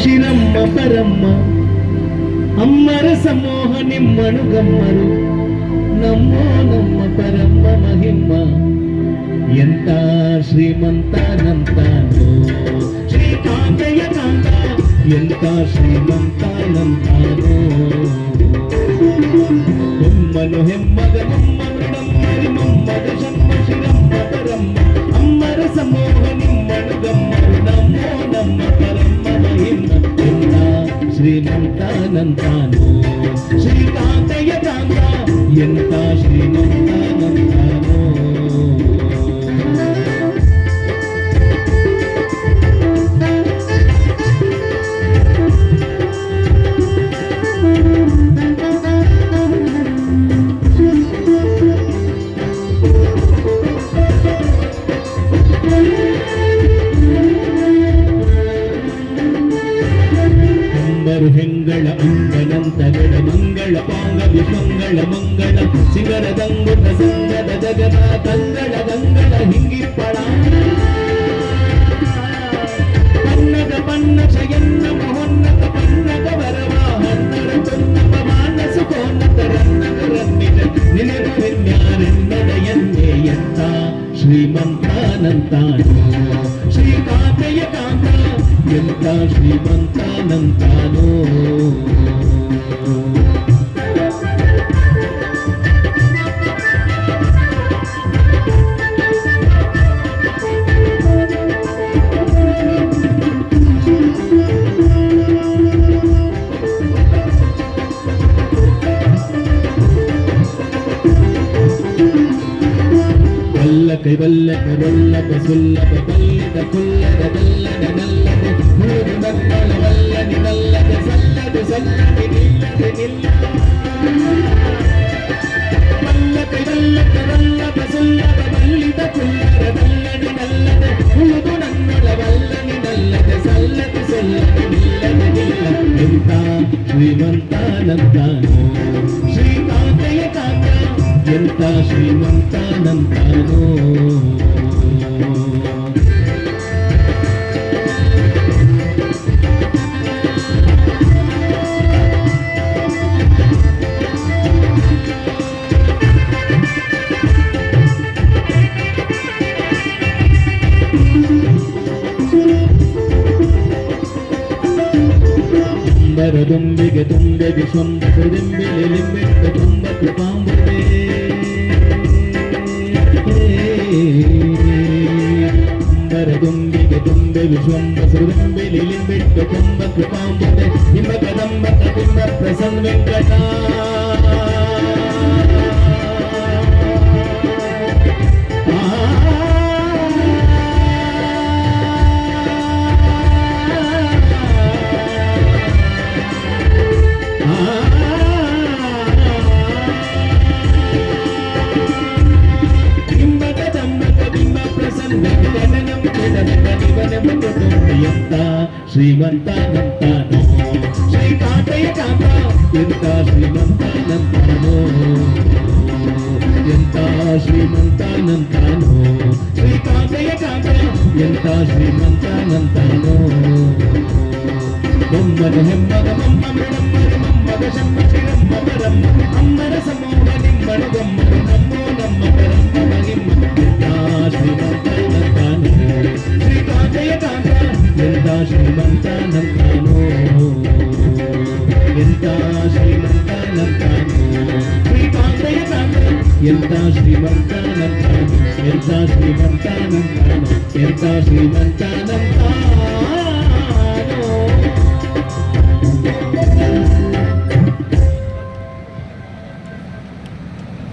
ಶಿರಮ್ಮ ಪರಮ್ಮ ಅಮ್ಮರ ಸಮೋಹ ನಿಮ್ಮನು ಗಮ್ಮರು ನಮ್ಮೋ ನಮ್ಮ ಪರಮ್ಮ ಮಹಿಮ್ಮ ಎಂತ ಶ್ರೀಮಂತನಂತಾನೋ ಶ್ರೀಕಾಂತಯ್ಯ ಕಾಂತ ಎಂತ ಶ್ರೀಮಂತನಂತಾನೋ ಹೆಮ್ಮನು ಹೆಮ್ಮಗ ಮೊಮ್ಮನು ನಮ್ಮರಿ ಮೊಮ್ಮಗ ಶಮ್ಮ ಶಿರಮ್ಮ ಪರಮ್ಮ ಅಮ್ಮರ ಸಮೋಹ ನಿಮ್ಮನು ಗಮ್ಮರು ನಮ್ಮೋ ನಮ್ಮ ಪರಮ್ಮ ಮಹಿಮ್ಮ ಎಂತ ಶ್ರೀಮಂತನಂತಾನೋ ಶ್ರೀಕಾಂತಯ್ಯ ಕಾಂತ ಎಂತ ಶ್ರೀಮಂತನಂತಾನೋ ಹೆಂಗಳ ಅಂಗನಂತಗಳ ಮಂಗಳ ಪಾಂಗ ವಿಶ್ವಂಗಳ ಮಂಗಳ ಶಿಖರದಂಗುಟ ಸಂಗದ ಜಗದ ಕಂಗಳ ಗಂಗಳ ಹಿಂಗಿಪ್ಪಳ ಪನ್ನಗ ಪನ್ನ ಶಯನ್ನ ಮಹೋನ್ನತ ಪನ್ನಗ ವರವ ಹನ್ನರ ತೊನ್ನಪ ಮಾನಸು ಕೋನ್ನತ ರನ್ನಗ ರನ್ನಿಜ ನಿನಗು ವಿನ್ಯಾರೆನ್ನಡೆಯನ್ನೇ ಎಂತ ಶ್ರೀಮಂತನಂತಾನೋ ಶ್ರೀಕಾಂತಯ್ಯ ಕಾಂತ ಎಂತ ಶ್ರೀಮಂತನಂತಾನೋ ವಲ್ಲಕ ವಲ್ಲಕ ಸುಲ್ಲಕ ಬಲ್ಲದ ಕುಲ್ಲದ ಬಲ್ಲದ ನಲ್ಲದ ಹುಡುಗ ನಕ್ಕಳ ವಲ್ಲನಿ ನಲ್ಲದ ಸಲ್ಲದು ಸಲ್ಲದಿ ನಿಲ್ಲದೆ ನಿಲ್ಲ ವಲ್ಲಕ ವಲ್ಲಕ ವಲ್ಲಕ ಸುಲ್ಲಕ ಬಲ್ಲಿದ ಕುಲ್ಲದ ಬಲ್ಲನಿ ನಲ್ಲದ ಹುಡುಗ ನಕ್ಕಳ ವಲ್ಲನಿ ನಲ್ಲದ ಸಲ್ಲದು ಸಲ್ಲದಿ ನಿಲ್ಲದೆ ನಿಲ್ಲ ಎಂತ ಶ್ರೀಮಂತನಂತಾನೋ ಶ್ರೀಕಾಂತಯ್ಯ ಕಾಂತ ಎಂತ ಶ್ರೀಮಂತನಂತಾನೋ ದುಂಬಿಗೆ ತುಂಬೆ ವಿಶ್ವಂಬ ಕೃದಿಂಬಿಲಿ ಲಿಂಬಿಟ್ಟ ತುಂಬ ಕೃಪಾಂಬುದೇ ದುಂಬಿಗೆ ತುಂಬೆ ವಿಶ್ವಂಬ ಕೃದಿಂಬಿಲಿ ಲಿಂಬಿಟ್ಟ ತುಂಬ ಕೃಪಾಂಬುದೇ ಹಿಮ ಕದಂಬ ಕಟಿಂಬ ಪ್ರಸನ್ನ ವೆಂಕಟ ಎಂತ ಶ್ರೀಮಂತನಂತಾನೋ ಶ್ರೀಕಾಂತಯ್ಯ ಕಾಂತ ಎಂತ ಶ್ರೀಮಂತನಂತಾನೋ ಎಂತ ಶ್ರೀಮಂತನಂತಾನೋ ಶ್ರೀಕಾಂತಯ್ಯ ಕಾಂತ ಎಂತ ಶ್ರೀಮಂತನಂತಾನೋ ಮೊಮ್ಮಗ ಹೆಮ್ಮಗ ಮೊಮ್ಮ ಮೃಡಮ್ಮರಿ ಮೊಮ್ಮಗ ಶಮ್ಮ ಶಿರಮ್ಮ ಪರಮ್ಮ ಅಮ್ಮರ ಸಮೋಹ ನಿಮ್ಮನು ಗಮ್ಮರು ನಮ್ಮೋ ನಮ್ಮ ಪರಮ್ಮ ಮಹಿಮ್ಮ ಎಂತ ಶ್ರೀಮಂತನಂತಾನೋ ಶ್ರೀಕಾಂತಯ್ಯ ಕಾಂತ ಎಂತ ಶ್ರೀಮಂತನಂತಾನೋ ಎಂತ ಶ್ರೀಮಂತನಂತಾನೋ ಶ್ರೀಕಾಂತಯ್ಯ ಕಾಂತ ಎಂತ ಶ್ರೀಮಂತನಂತಾನೋ ಎಂತ ಶ್ರೀಮಂತನಂತಾನೋ ಎಂತ ಶ್ರೀಮಂತನಂತಾನೋ